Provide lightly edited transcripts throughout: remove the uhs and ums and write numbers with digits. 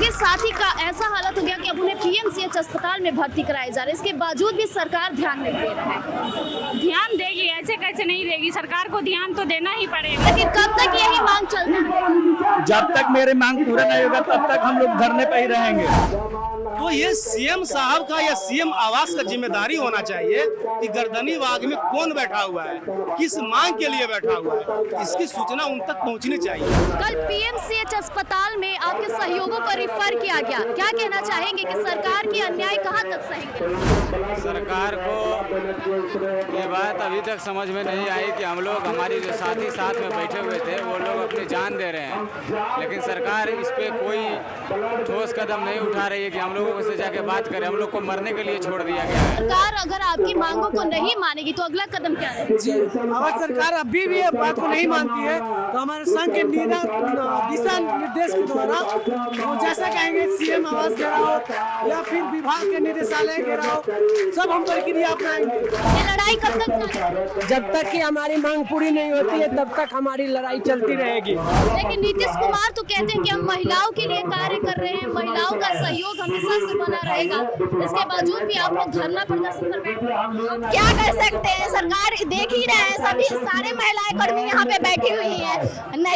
सहयोगी साथी का ऐसा हालत हो गया कि अब उन्हें पीएमसीएच अस्पताल में भर्ती कराया जा रहा है। इसके बावजूद भी सरकार ध्यान नहीं दे रहा है। ध्यान देगी, ऐसे कैसे नहीं देगी? सरकार को ध्यान तो देना ही पड़ेगा। लेकिन कब तक यही मांग चलती है? जब तक मेरी मांग पूरा नहीं होगा तब तक हम लोग धरने पे ही रहेंगे। तो ये सीएम साहब का या सीएम आवास का जिम्मेदारी होना चाहिए कि गर्दनी बाग में कौन बैठा हुआ है, किस मांग के लिए बैठा हुआ है, इसकी सूचना उन तक पहुंचनी चाहिए। कल पीएमसीएच अस्पताल में आपके सहयोगों को रिफर किया गया, क्या कहना चाहेंगे कि सरकार की अन्याय कहां तक सहेंगे? सरकार को ये बात अभी तक समझ में नहीं आई कि हम लोग, हमारी जो साथी साथ में बैठे हुए थे वो लोग अपनी जान दे रहे हैं, लेकिन सरकार इस पे कोई ठोस कदम नहीं उठा रही है कि हम लोगों से जाके बात करें। हम लोग को मरने के लिए छोड़ दिया गया है। सरकार अगर आपकी मांगों को नहीं मानेगी तो अगला कदम क्या है? अगर सरकार अभी भी ये बात को नहीं मानती है तो हमारे संघ के दिशा निर्देश के द्वारा वो जैसा कहेंगे सीएम आवास घेराव या फिर विभाग के निदेशालय घेराव, सब हम प्रक्रिया अपनाएंगे। ये लड़ाई कब तक चलेगी? जब तक कि हमारी मांग पूरी नहीं होती है तब तक हमारी लड़ाई चलती रहेगी। लेकिन नीतीश कुमार तो कहते हैं कि हम महिलाओं के लिए कार्य कर रहे हैं, महिलाओं का सहयोग हमेशा से बना रहेगा। इसके बावजूद भी आप लोग धरना प्रदर्शन कर बैठे हैं। क्या कर सकते हैं? सरकार देख ही रहे हैं, सभी सारे महिलाएं कर्मी यहाँ पे बैठी हुई हैं,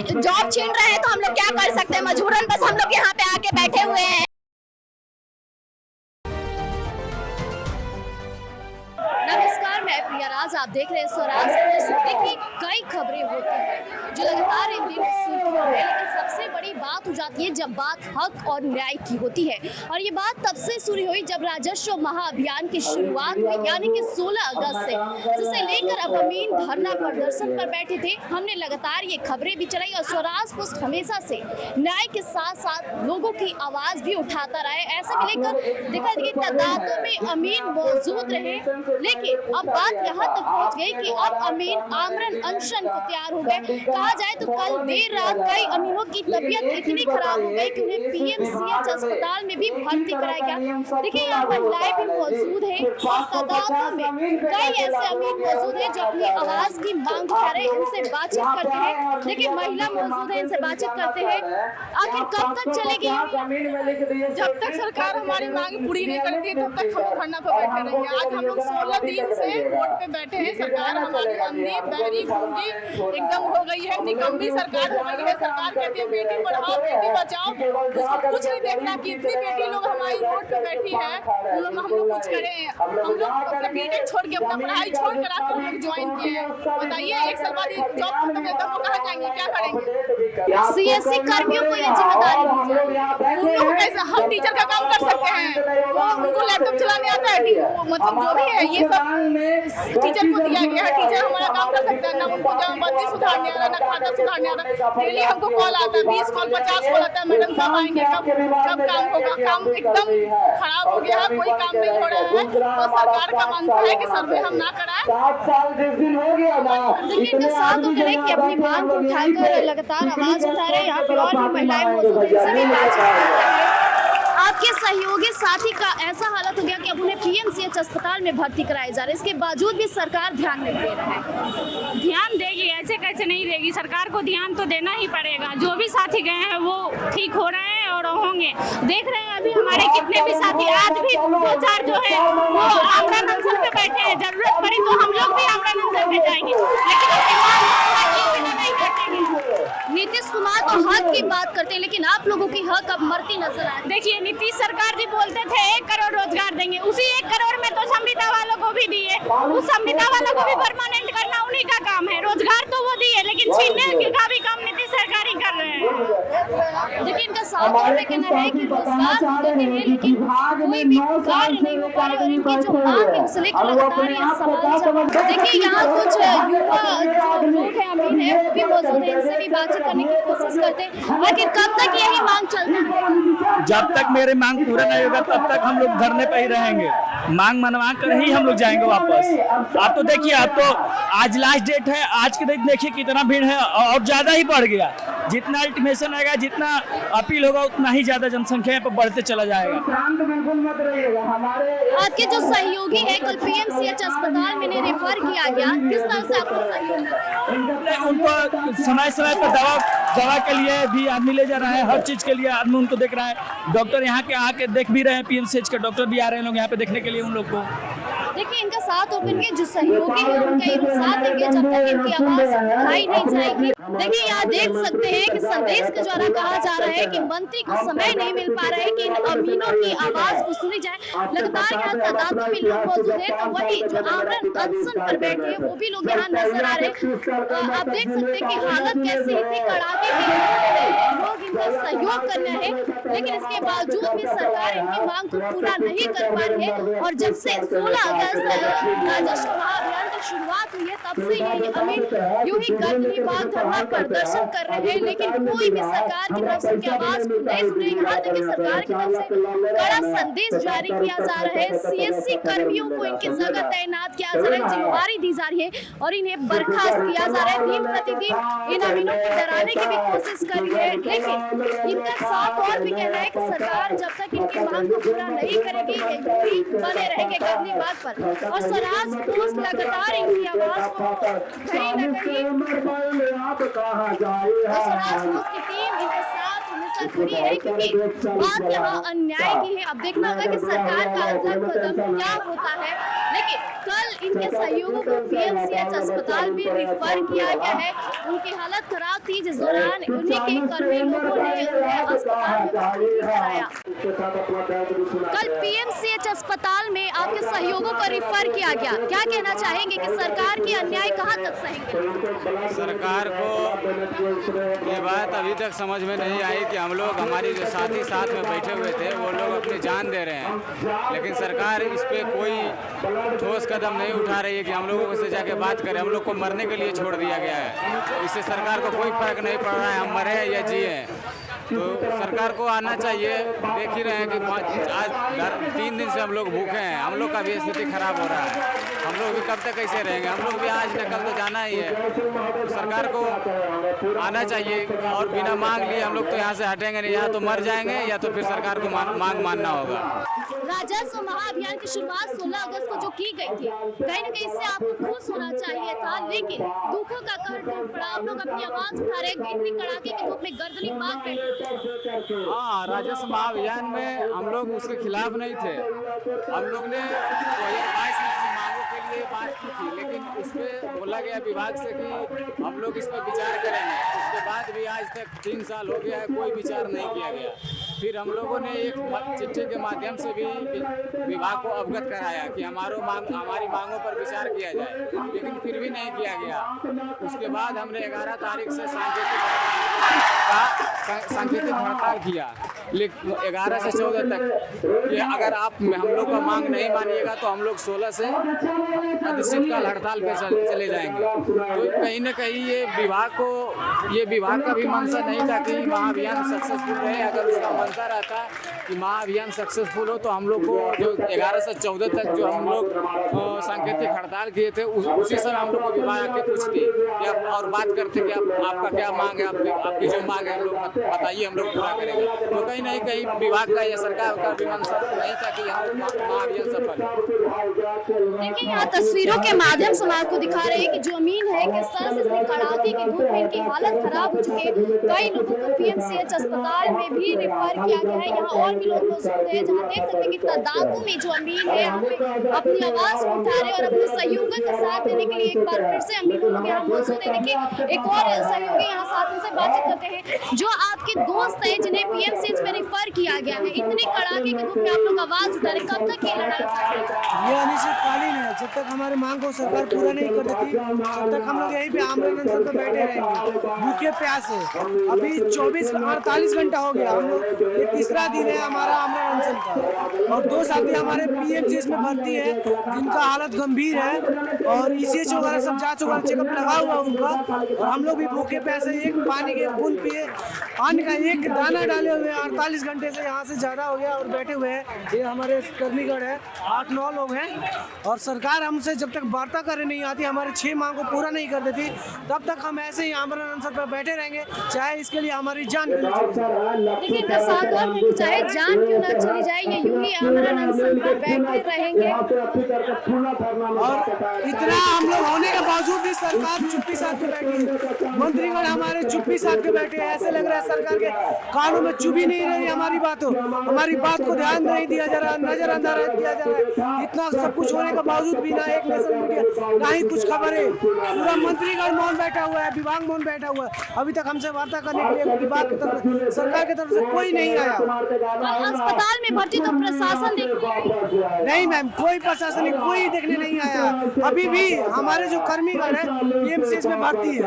जॉब छीन रहे हैं, तो हम लोग क्या कर सकते हैं? मजबूरन बस हम लोग यहाँ पे आके बैठे हुए हैं। नमस्कार, मैं प्रिया राज, आप देख रहे हैं स्वराज। देखिए, कई खबरें होती हैं जो लगातार इन दिनों सुर्खियों में है, लेकिन सबसे बड़ी बात हो जाती है जब बात हक और न्याय की होती है। और ये बात तब से शुरू हुई जब राजस्व महाअभियान की शुरुआत हुई, यानी कि 16 अगस्त से, जिसे लेकर अब अमीन धरना प्रदर्शन पर बैठे थे। हमने लगातार ये खबरें भी चलाई और स्वराज पोस्ट हमेशा से न्याय के साथ साथ लोगों की आवाज भी उठाता रहा है। ऐसे में लेकर देखा कि तादादों में अमीन मौजूद रहे, लेकिन अब बात यहाँ तक पहुँच गई कि अब अमीन आमरण अनशन को तैयार हो गए। कहा जाए तो कल देर रात कई अमीनों की तबीयत इतनी खराब हो गई कि उन्हें पीएमसीएच अस्पताल में भी भर्ती कराया गया। देखिए, यहाँ महिलाएं भी मौजूद है और तादादों में कई ऐसे अमीन मौजूद है जो अपनी आवाज की मांग उठा रहे हैं। इनसे बातचीत करते हैं। देखिए, महिला मौजूद है, इनसे बातचीत करते हैं। आखिर कब तक चलेगी? जब तक सरकार हमारी मांग पूरी नहीं करती है तब तक हम लोग धरना पर बैठे रहेंगे। आज हम लोग 16 दिन से वोट पे बैठे हैं। सरकार हमारी अंधी, बहरी, गूंगी एकदम हो गई है, निकम्मी सरकार हो गई है। सरकार कहती है बेटी पढ़ाओ, बेटी बचाओ, उसको कुछ नहीं देखना कि इतनी बेटी लोग हमारी रोड पे बैठी है, हम लोग कुछ करें। हम लोग अपने बीटेक छोड़ के, अपना पढ़ाई छोड़ कर आकर हम लोग ज्वाइन किए हैं। बताइए, एक साल बाद जॉब खत्म है तो वो कहाँ जाएंगे, क्या करेंगे? सीएससी कर्मियों को ये जिम्मेदारी दी जाए। उन लोग कैसे? हम टीचर का काम कर सकते हैं, वो उनको लैपटॉप चलाने आता है, मतलब जो भी है ये सब टीचर को दिया गया है। टीचर हमारा काम कर सकता है, ना उनको जमाबंदी सुधारने आ रहा, ना खाता सुधारने आ रहा। डेली हमको कॉल आता है, 20 कॉल 50 कॉल आता है, मैडम कब आएंगे, कब काम होगा। काम एकदम खराब हो गया है, कोई काम नहीं हो रहा है। तो सरकार का मंशा है कि सर्वे हम ना कराएं। देखिए, इनका साथ हो गया कि अपनी मांग को उठाकर लगातार आवाज उठा रहे हैं। यहाँ पे और भी महिलाएं मौजूद हैं, इनसे भी बातचीत करते हैं। आपके सहयोगी साथी का ऐसा हालत हो गया कि अब उन्हें पीएमसीएच अस्पताल में भर्ती कराया जा रहा है। इसके बावजूद भी सरकार ध्यान नहीं दे रहा है। ध्यान देगी, ऐसे कैसे नहीं देगी? सरकार को ध्यान तो देना ही पड़ेगा। जो भी साथी गए हैं वो ठीक हो रहे हैं और होंगे। देख रहे हैं अभी हमारे कितने भी साथी, आज भी 2-4 जो है वो आमरण अनशन पे बैठे हैं। जरूरत पड़ी तो हम लोग भी आमरण अनशन पे जाएंगे, लेकिन नहीं कटेंगे। नीतीश कुमार तो हक की बात करते हैं, लेकिन आप लोगों की हक अब मरती नजर आ रही है। देखिए, नीतीश सरकार जी बोलते थे 1 करोड़ रोजगार देंगे, उसी 1 करोड़ में तो संविदा वालों को भी दिए। उस संविदा वालों को भी परमानेंट करना उन्हीं का काम है। रोजगार तो वो दिए, लेकिन छीनने का भी काम नीतीश सरकार ही कर रहे हैं। देखिए, इनका साफ तौर पे कहना है कि रोजगार तो देते हैं, लेकिन कोई भी कार्य नहीं हो पा रहे और इनकी जो मांग है उसे लेकर लगातार ये सवाल जवाब। देखिए, यहाँ कुछ युवा जो लोग हैं, अमीन है, वो भी मौजूद है, इनसे भी बातचीत करने की कोशिश करते हैं। आखिर कब तक यही मांग चलती है? जब तक मेरी मांग पूरा नहीं होगा तब तक हम लोग धरने पे ही रहेंगे। मांग मनवा कर ही हम लोग जाएंगे वापस। आप तो देखिए, आप तो आज लास्ट डेट है, आज के दिन देखिए कितना भीड़ है और ज्यादा ही बढ़ गया। जितना अल्टीमेशन आएगा, जितना अपील होगा, उतना ही ज़्यादा जनसंख्या पर बढ़ते चला जाएगा। आपके जो सहयोगी है कल पीएमसीएच अस्पताल में रेफर किया गया, किस तरह से आपको सहयोग मिला? उनको समय समय पर दवा के लिए भी आदमी ले जा रहा है, हर चीज़ के लिए आदमी उनको देख रहा है। डॉक्टर यहाँ के आके देख भी रहे हैं, पीएमसीएच के डॉक्टर भी आ रहे हैं लोग यहाँ पे देखने के लिए उन लोग को। देखिए, इनका साथ और इनके जो सहयोगी है उनका ये साथ देंगे जब तक इनकी आवाज उठाई नहीं जाएगी। देखिए, यहाँ देख सकते हैं कि संदेश के द्वारा कहा जा रहा है कि मंत्री को समय नहीं मिल पा रहा है कि इन अमीनों की आवाज को सुनी जाए। लगातार यहाँ तादादों में लोग मौजूद हैं, तो वही जो आमरण अनशन पर बैठे हैं वो भी लोग यहाँ नजर आ रहे हैं। आप देख सकते हैं कि हालत कैसी इतनी कड़ाके की, लोग इनका सहयोग करना है, लेकिन इसके बावजूद भी सरकार इनकी मांग को पूरा नहीं कर पा रही है। और जब से 16 अगस्त राजस्व महाअभियान की शुरुआत हुई है, तब से ये अमीन यूं ही गर्मी बाग धरना प्रदर्शन कर रहे हैं, लेकिन कोई भी सरकार की तरफ से उनकी आवाज को नहीं सुन रही। यहाँ तक कि सरकार की तरफ से कड़ा संदेश जारी किया जा रहा है, सीएससी कर्मियों को इनकी जगह तैनात किया जा रहा है, जिम्मेवारी दी जा रही है और इन्हें बर्खास्त किया जा रहा है। दिन प्रतिदिन इन अमीनों को डराने की भी कोशिश कर रही है, लेकिन इनका साथ और भी कहना है कि सरकार जब तक इनकी मांग को पूरा नहीं करेगी, ये यूं ही बने रहेंगे गर्मी बाग पर। और स्वराज पोस्ट लगातार इनकी आवाज को कहीं न कहीं, स्वराज पोस्ट की टीम इनके साथ हमेशा खड़ी है, क्योंकि बात यहाँ अन्याय की है। अब देखना होगा कि सरकार का अगला कदम क्या होता है, लेकिन कल इनके सहयोगों को पीएमसीएच अस्पताल भी रिफर किया गया है। उनकी हालत खराब थी, जिस दौरान उन्हीं के कर्मी लोगों ने उन्हें अस्पताल में भर्ती कराया। कल पीएमसीएच अस्पताल में आपके सहयोगों को रिफर किया गया, क्या कहना चाहेंगे कि सरकार की अन्याय कहां तक सहेंगे? सरकार को ये बात अभी तक समझ में नहीं आई कि हम लोग, हमारी जो साथी साथ में बैठे हुए थे वो लोग अपनी जान दे रहे हैं, लेकिन सरकार इस पे कोई ठोस कदम नहीं उठा रही है कि हम लोगों से जाके बात करें। हम लोग को मरने के लिए छोड़ दिया गया है, इससे सरकार को कोई फर्क नहीं पड़ रहा है हम मरे या जिए। तो सरकार को आना चाहिए। देख ही रहे हैं कि आज 3 दिन से हम लोग भूखे हैं, हम लोग का भी स्थिति खराब हो रहा है। हम लोग भी कब तक कैसे रहेंगे, हम लोग भी आज न कल तो जाना ही है। तो सरकार को आना चाहिए और बिना मांग लिए हम लोग तो यहाँ से हटेंगे नहीं, या तो मर जाएंगे या तो फिर सरकार को मांग मानना होगा। राजस्व महाअभियान की शुरुआत 16 अगस्त को जो की गई थी, कहीं न कहीं इससे आपको खुश होना चाहिए था, लेकिन दुखों का कहर टूट पड़ा। आप लोग अपनी आवाज उठा रहे, इतनी कड़ाके की धूप में गर्दनी बांध बैठे। हाँ, राजस्व महाअभियान में हम लोग उसके खिलाफ नहीं थे। हम लोग ने 2022 में अपनी मांगों के लिए बात की थी, लेकिन उसमें बोला गया विभाग से कि हम लोग इस पर विचार करेंगे। उसके बाद भी आज तक 3 साल हो गया है, कोई विचार नहीं किया गया। फिर हम लोगों ने एक चिट्ठी के माध्यम से भी विभाग को अवगत कराया कि हमारी मांगों पर विचार किया जाए, लेकिन फिर भी नहीं किया गया। उसके बाद हमने 11 तारीख से सांकेतिक हड़ताल किया, लेकिन 11 से 14 तक कि अगर आप हम लोग का मांग नहीं मानिएगा तो हम लोग 16 से अनिश्चितकाल हड़ताल पे चले जाएंगे। तो कहीं न कहीं ये विभाग का भी मंशा नहीं था कि महाअभियान सक्सेसफुल रहे। अगर उसका मंशा रहता कि महाअभियान सक्सेसफुल हो तो हम लोग को जो 11 से 14 तक जो हम लोग सांकेतिक हड़ताल किए थे, उसी समय हम लोग को विभाग आके पूछती कि आप और बात करते कि आपका क्या मांग है, आपकी जो मांग है हम लोग बताइए, हम लोग पूरा करेंगे। तो कहीं नहीं कहीं विभाग का या सरकार का भी मंशा नहीं था कि हम महाअभियान सफल हो। देखिए, यहाँ तस्वीरों के माध्यम से आपको दिखा रहे हैं कि जो अमीन है किस तरह से इतनी कड़ाके की धूप में इनकी हालत खराब हो चुकी है। कई लोगों को पीएमसीएच अस्पताल में भी रिफर किया गया है। यहाँ और भी लोग मौजूद हैं, जहाँ देख सकते हैं कि तादादों में जो अमीन है यहाँ पे अपनी आवाज उठा रहे और अपने सहयोगियों का साथ देने के लिए एक बार फिर से अमीन लोग यहाँ मौजूद है। देखिए, एक और सहयोगी यहाँ साथ से बातचीत करते हैं, जो आपके दोस्त है जिन्हें पीएमसीएच में रिफर किया गया है। इतनी कड़ाके की धूप में आप लोग आवाज उठा रहे, कब तक ये लड़ाई? ये अनिश्चितकालीन है। जब तक हमारे मांग को सरकार पूरा नहीं कर देती, तब तक हम लोग यहीं पे आमरण अनशन पे बैठे रहेंगे, भूखे प्यासे। अभी 48 घंटा हो गया, हम लोग ये तीसरा दिन है हमारा आमरण अनशन का। और 2 साथी हमारे पीएमसीएच में भर्ती है जिनका हालत गंभीर है, और ईसीएच वगैरह सब जांच वगैरह चेकअप लगा हुआ उनका। और हम लोग भी भूखे प्यासे, एक पानी के बूंद पिए, अन्न का एक दाना डाले हुए, और 48 घंटे से यहाँ से ज़्यादा हो गया और बैठे हुए हैं। ये हमारे कर्मीगढ़ है, 8-9 लोग हैं और सरकार हमसे जब तक वार्ता करने नहीं आती, हमारे 6 मांग को पूरा नहीं कर देती, तब तक हम ऐसे ही आमरण अनशन पर बैठे रहेंगे, चाहे इसके लिए हमारी जान क्यों न चली जाए। देखिए इनका साथ और है कि चाहे जान क्यों ना चली जाए, ये यूं ही आमरण अनशन पर बैठे रहेंगे। और इतना हम लोग होने के बावजूद भी सरकार चुप्पी साध के बैठी है। मंत्रीगण हमारे चुप्पी साध के बैठे हैं। ऐसे लग रहा है सरकार के कानों में चुभ ही नहीं रही हमारी बात को ध्यान नहीं दिया जा रहा, नजरअंदाज किया जा रहा है। इतना सब कुछ होने के बावजूद भी ना एक नेशनल मीडिया ना ही कुछ खबर है। पूरा मंत्रीगण मौन बैठा हुआ है, विभाग मौन बैठा हुआ है। अभी तक हमसे वार्ता करने के लिए विभाग की तरफ, सरकार की तरफ से कोई नहीं आया। अस्पताल में भर्ती तो प्रशासन नहीं मैम, कोई प्रशासनिक कोई देखने नहीं आया। अभी भी हमारे जो कर्मीगण है पीएमसीएच में भर्ती है,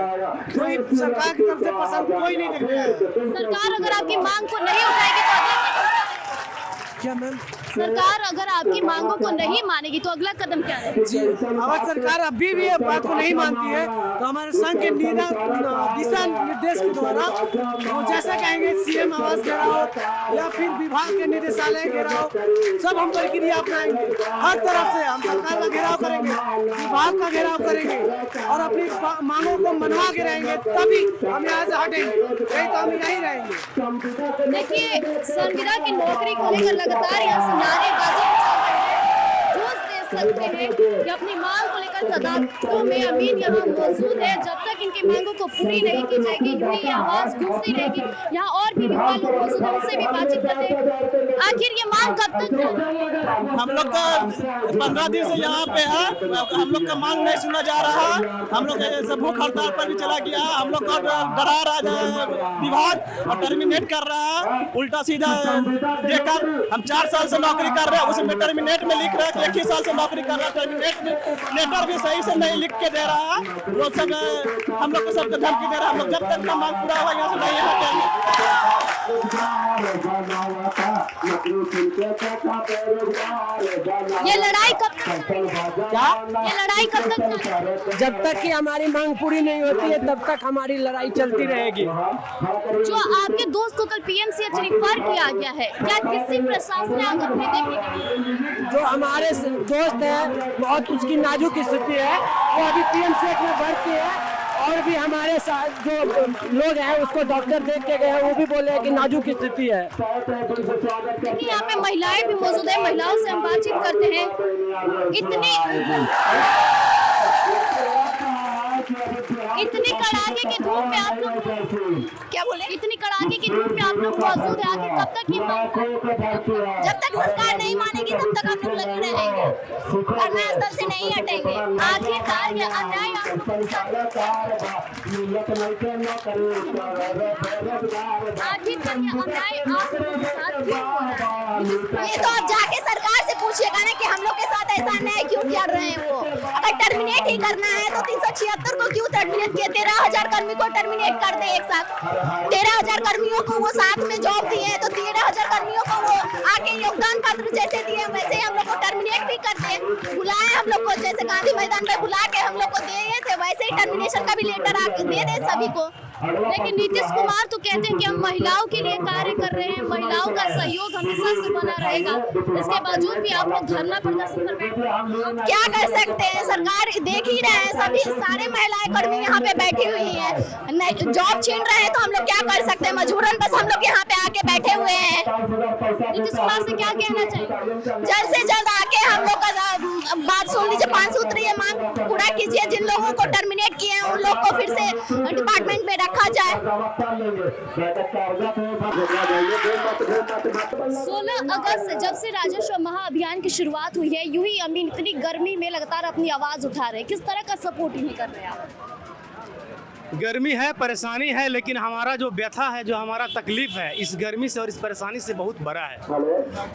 कोई सरकार की तरफ से पसंद कोई नहीं देखने आया। सरकार अगर आपकी मांग को नहीं उठाएगी तो क्या मैम? सरकार अगर आपकी मांगों को नहीं मानेगी तो अगला कदम क्या है? जी, अगर सरकार अभी भी ये बात को नहीं मानती है तो हमारे संघ के दिशा निर्देश के द्वारा वो जैसा कहेंगे सीएम आवास घेराव या फिर विभाग के निदेशालय घेराव, सब हम प्रक्रिया अपनाएंगे। हर तरफ से हम सरकार का घेराव करेंगे, विभाग का घेराव करेंगे और अपनी मांगों को मनवा के रहेंगे, तभी हम यहाँ से हटेंगे, नहीं तो हम यहीं रहेंगे। देखिए संविदा की नौकरी को लेकर लगातार यहाँ नारेबाजी ठोस दे सकते हैं कि अपनी मांग को लेकर तदादों में अमीन यहाँ मौजूद है। जब तक इनकी मांगों को पूरी नहीं की जाएगी यूं ही आवाज गूंजती रहेगी। यहाँ और भी युवा लोग मौजूद है, उनसे भी बातचीत करते हैं। आखिर ये मांग कब तक है? हम लोग का 15 दिन से यहाँ पे है, हम लोग का मांग नहीं सुना जा रहा। हम लोग सब भूख हड़ताल पर भी चला गया। हम लोग को डरा रहा है विभाग और टर्मिनेट कर रहा है, उल्टा सीधा देकर। हम 4 साल से नौकरी कर रहे हैं, उसमें टर्मिनेट में लिख रहे हैं कि 1 ही साल से नौकरी कर रहा है। टर्मिनेट लेटर भी सही से नहीं लिख के दे रहा है। वो सब हम लोग को सबको धमकी दे रहा है। हम लोग जब तक ना मांग पूरा हुआ यहाँ से नहीं हटेंगे। ये लड़ाई कब तक क्या? ये लड़ाई कब तक चलेगी? जब तक कि हमारी मांग पूरी नहीं होती है तब तक हमारी लड़ाई चलती रहेगी। जो आपके दोस्त को कल पीएमसीएच रिफर किया गया है, क्या किसी प्रशासन ने आकर उन्हें देखने के लिए? जो हमारे दोस्त है बहुत उसकी नाजुक स्थिति है, वो अभी पीएमसीएच में भर्ती है और भी हमारे साथ जो लोग हैं उसको डॉक्टर देख के गए हैं, वो भी बोले हैं कि नाजुक स्थिति है। देखिए यहाँ पे महिलाएं भी मौजूद है, महिलाओं से हम बातचीत करते हैं। इतनी कड़ाके की धूप में आप लोग क्या बोले? इतनी कड़ाके की धूप में आप लोग मौजूद है, आखिर कब तक ये मांग? जब तक सरकार नहीं मानेगी तब तक हम लोग लगे रहेंगे, घटनास्थल से नहीं हटेंगे। आखिरकार ये अन्याय आप लोगों के साथ क्यों हो रहा है? ये तो आप जाके सरकार से पूछिएगा ना कि हम लोग के साथ ऐसा अन्याय क्यों कर रहे हैं। वो अगर टर्मिनेट ही करना है तो 376 को क्यों टर्मिनेट किया? 13,000 कर्मी को टर्मिनेट कर दे एक साथ। 13,000 कर्मियों को वो साथ में जॉब दिए हैं तो 13,000 कर्मियों को वो आके योगदान पत्र जैसे दिए वैसे ही हम लोग को टर्मिनेट भी कर दे। बुलाए हम लोग को, जैसे गांधी मैदान में बुला के हम लोग को दिए थे वैसे ही टर्मिनेशन का भी लेटर आके दे दे सभी को। लेकिन नीतीश कुमार तो कहते हैं कि हम महिलाओं के लिए कार्य कर रहे हैं, महिलाओं का सहयोग हमेशा से बना रहेगा। इसके बावजूद भी आप लोग धरना प्रदर्शन पर बैठे हैं। क्या कर सकते हैं, सरकार देख ही रहे हैं, सभी सारे महिलाएं कर्मी यहाँ पे बैठी हुई हैं। जॉब छीन रहे हैं तो हम लोग क्या कर सकते हैं, मजबूरन बस हम लोग यहाँ पे आके बैठे हुए हैं। नीतीश कुमार से क्या कहना चाहिए? जल्द से जल्द आके हम लोग का बात सुन लीजिए, 5 सूत्र ये मांग पूरा कीजिए। जिन लोगों को टर्मिनेट किए हैं उन लोग को फिर से डिपार्टमेंट में रखा जाए। 16 अगस्त से जब से राजस्व महाअभियान की शुरुआत हुई है, यूं ही अमीन इतनी गर्मी में लगातार अपनी आवाज उठा रहे हैं। किस तरह का सपोर्ट नहीं कर रहे हैं आप? गर्मी है, परेशानी है, लेकिन हमारा जो व्यथा है, जो हमारा तकलीफ है, इस गर्मी से और इस परेशानी से बहुत बड़ा है।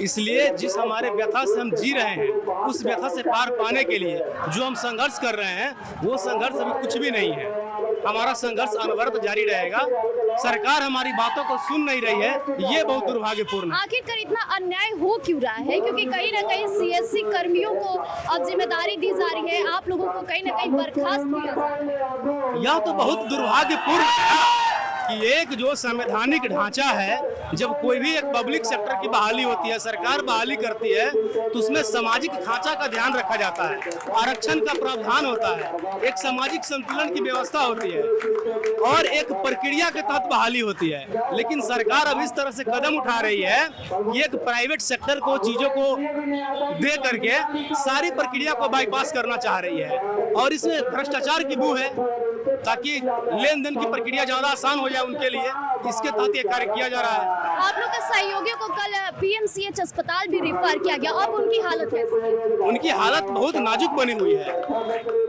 इसलिए जिस हमारे व्यथा से हम जी रहे हैं, उस व्यथा से पार पाने के लिए जो हम संघर्ष कर रहे हैं, वो संघर्ष अभी कुछ भी नहीं है। हमारा संघर्ष अनवरत जारी रहेगा। सरकार हमारी बातों को सुन नहीं रही है, ये बहुत दुर्भाग्यपूर्ण है। आखिरकार इतना अन्याय हो क्यों रहा है? क्योंकि कहीं ना कहीं सीएससी कर्मियों को अब जिम्मेदारी दी जा रही है, आप लोगों को कहीं ना कहीं बर्खास्त किया जा रहा है। यह तो बहुत दुर्भाग्यपूर्ण है। कि एक जो संवैधानिक ढांचा है, जब कोई भी एक पब्लिक सेक्टर की बहाली होती है, सरकार बहाली करती है, तो उसमें सामाजिक ढांचा का ध्यान रखा जाता है, आरक्षण का प्रावधान होता है, एक सामाजिक संतुलन की व्यवस्था होती है और एक प्रक्रिया के तहत बहाली होती है। लेकिन सरकार अब इस तरह से कदम उठा रही है कि एक प्राइवेट सेक्टर को चीजों को दे करके सारी प्रक्रिया को बाईपास करना चाह रही है और इसमें भ्रष्टाचार की बू है ताकि लेन देन की प्रक्रिया ज्यादा आसान हो जाए उनके लिए। इसके तहत ये कार्य किया जा रहा है। आप लोग के सहयोगियों को कल पीएमसीएच अस्पताल भी रेफर किया गया, अब उनकी हालत कैसी है? उनकी हालत बहुत नाजुक बनी हुई है।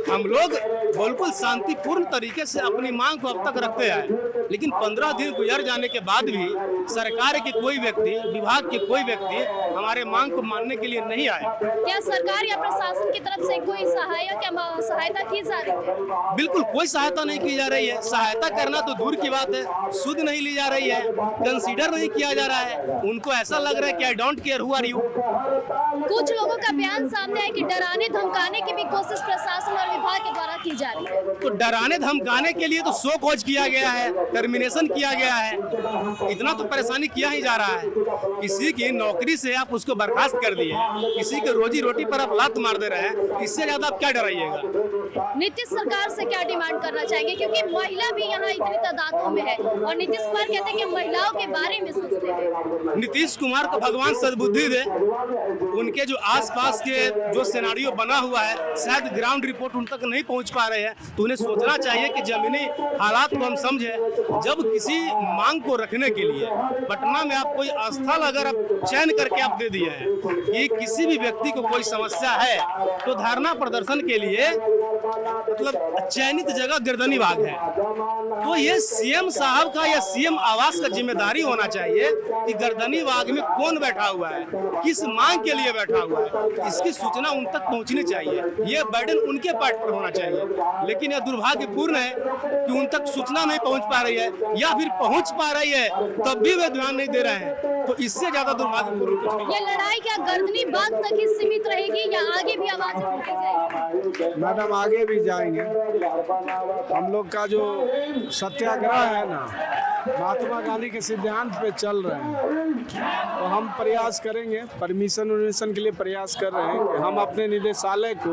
हम लोग बिल्कुल शांतिपूर्ण तरीके से अपनी मांग को अब तक रखते हैं, लेकिन 15 दिन गुजर जाने के बाद भी सरकार के कोई व्यक्ति, विभाग के कोई व्यक्ति हमारे मांग को मानने के लिए नहीं आए। क्या सरकार या प्रशासन की तरफ से कोई सहायता की जा रही है? बिल्कुल कोई सहायता नहीं की जा रही है। सहायता करना तो दूर की बात है, सुध नहीं ली जा रही है, कंसीडर नहीं किया जा रहा है। उनको ऐसा लग रहा है कि I don't care who are you. कुछ लोगों का बयान सामने है कि डराने धमकाने की भी कोशिश प्रशासन और विभाग के द्वारा की जा रही है। तो डराने धमकाने के लिए तो शो कॉज किया गया है, टर्मिनेशन किया गया है, इतना तो परेशानी किया ही जा रहा है। किसी की नौकरी से आप उसको बर्खास्त कर दिए, किसी के रोजी रोटी पर आप लात मार दे रहे हैं, इससे ज्यादा आप क्या डराइएगा? नीतीश सरकार से क्या डिमांड करना चाहेंगे, क्योंकि महिला भी यहाँ इतनी तादादों में है और नीतीश कुमार कहते हैं कि महिलाओं के बारे में सोचते हैं। नीतीश कुमार को भगवान सद्बुद्धि दे। उनके जो आसपास के जो सिनेरियो बना हुआ है, शायद ग्राउंड रिपोर्ट उन तक नहीं पहुंच पा रहे हैं, तो उन्हें सोचना चाहिए कि जमीनी हालात को हम समझें। जब किसी मांग को रखने के लिए पटना में आप कोई स्थल अगर आप चयन करके आप दे दिए हैं कि किसी भी व्यक्ति को कोई समस्या है, तो धरना प्रदर्शन के लिए मतलब चयनित जगह गिरदनी बाग है। तो ये सीएम साहब का या सीएम आवास का जिम्मेदारी होना चाहिए कि गर्दनी बाग में कौन बैठा हुआ है, किस मांग के लिए बैठा हुआ है, इसकी सूचना उन तक पहुंचनी चाहिए। ये बर्डन उनके पार्ट पर होना चाहिए। लेकिन यह दुर्भाग्यपूर्ण है कि उन तक सूचना नहीं पहुंच पा रही है, या फिर पहुंच पा रही है तब भी वे ध्यान नहीं दे रहे हैं। तो इससे ज्यादा दुर्भाग्यपूर्ण कुछ नहीं। ये लड़ाई क्या गर्दनी बाग तक ही सीमित रहेगी या आगे भी आवाजें उठाई जाएगी? मैडम आगे भी जाएंगे। हम लोग का जो सत्याग्रह है ना, महात्मा गांधी के सिद्धांत पे चल रहे हैं, तो हम प्रयास करेंगे, परमिशन के लिए प्रयास कर रहे हैं कि हम अपने निदेशालय को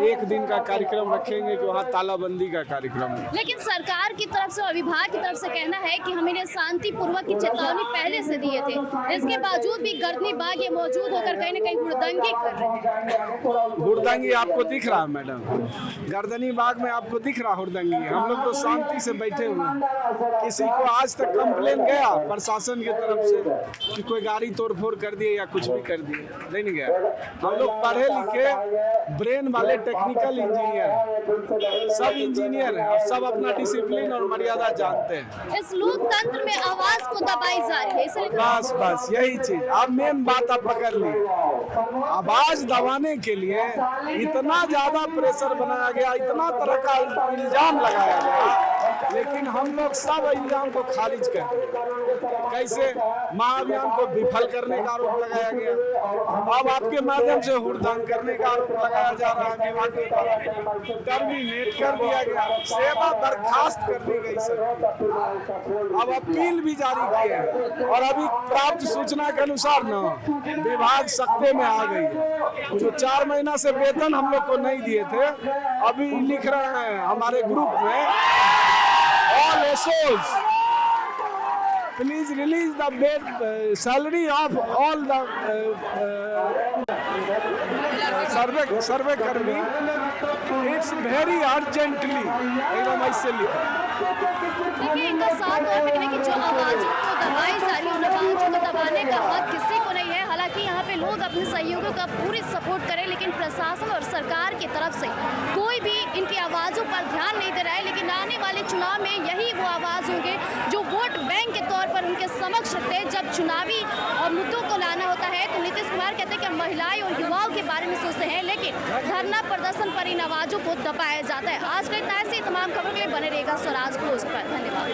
एक दिन का कार्यक्रम रखेंगे कि वहाँ तालाबंदी का कार्यक्रम है। लेकिन सरकार की तरफ से और विभाग की तरफ से कहना है कि हम इन्हें शांतिपूर्वक की चेतावनी पहले से दिए थे, इसके बावजूद भी गर्दनी बाग ये मौजूद होकर कहीं न कहीं हुड़दंगी कर रहे हैं। हुड़दंगी आपको दिख रहा है मैडम? गर्दनी बाग में आपको दिख रहा हुड़दंगी? हम लोग तो शांति से बैठे हुए हैं। किसी को आज तक कंप्लेन गया प्रशासन की तरफ से कि कोई गाड़ी तोड़फोड़ कर दिए या कुछ भी कर दिए? नहीं गया। हम लोग पढ़े लिखे ब्रेन वाले टेक्निकल इंजीनियर हैं, सब इंजीनियर हैं और सब अपना डिसिप्लिन और मर्यादा जानते हैं। इस लोकतंत्र में आवाज को दबाई जा रही है, इसलिए बस यही चीज आप मेन बात आप पकड़ ली। आवाज दबाने के लिए इतना ज्यादा प्रेशर बनाया गया, इतना तरह का इल्जाम लगाया गया, लेकिन हम लोग सब इल्जाम को खारिज कर दिया। कैसे? महाअभियान को विफल करने का आरोप लगाया गया, अब आपके माध्यम से हुड़दंग करने का आरोप लगाया जा रहा है, विभाग के द्वारा टर्मिनेट कर दिया गया, सेवा बर्खास्त कर दी गई सर। अब अपील भी जारी किए हैं और अभी प्राप्त सूचना के अनुसार न विभाग सख्ते में आ गई है। जो 4 महीना से वेतन हम लोग को नहीं दिए थे, अभी लिख रहे हैं हमारे ग्रुप में, all Asus please release the salary of all the survey कर्मी, इट्स वेरी अर्जेंटली, एकदम ऐसे लिखा। देखिए, इनका साथ और कहने की जो आवाज़ों को दबाई जा रही है, उन आवाज़ों को दबाने का हक किसी को नहीं है। हालांकि यहाँ पे लोग अपने सहयोगियों का पूरी सपोर्ट करें, लेकिन प्रशासन और सरकार की तरफ से कोई भी इनकी आवाज़ों पर ध्यान नहीं दे रहा है। लेकिन आने वाले चुनाव में यही वो आवाज़ होंगे जो वोट बैंक के तौर पर उनके समक्ष रखते हैं। जब चुनावी मुद्दों को लाना होता है तो नीतीश कुमार कहते हैं कि महिलाएं और युवाओं के बारे में सोचते हैं, लेकिन धरना प्रदर्शन पर इन आवाज़ों को दबाया जाता है। आज का इतना ऐसी तमाम खबरों के लिए बने रहेगा स्वराज पोस्ट पर। धन्यवाद।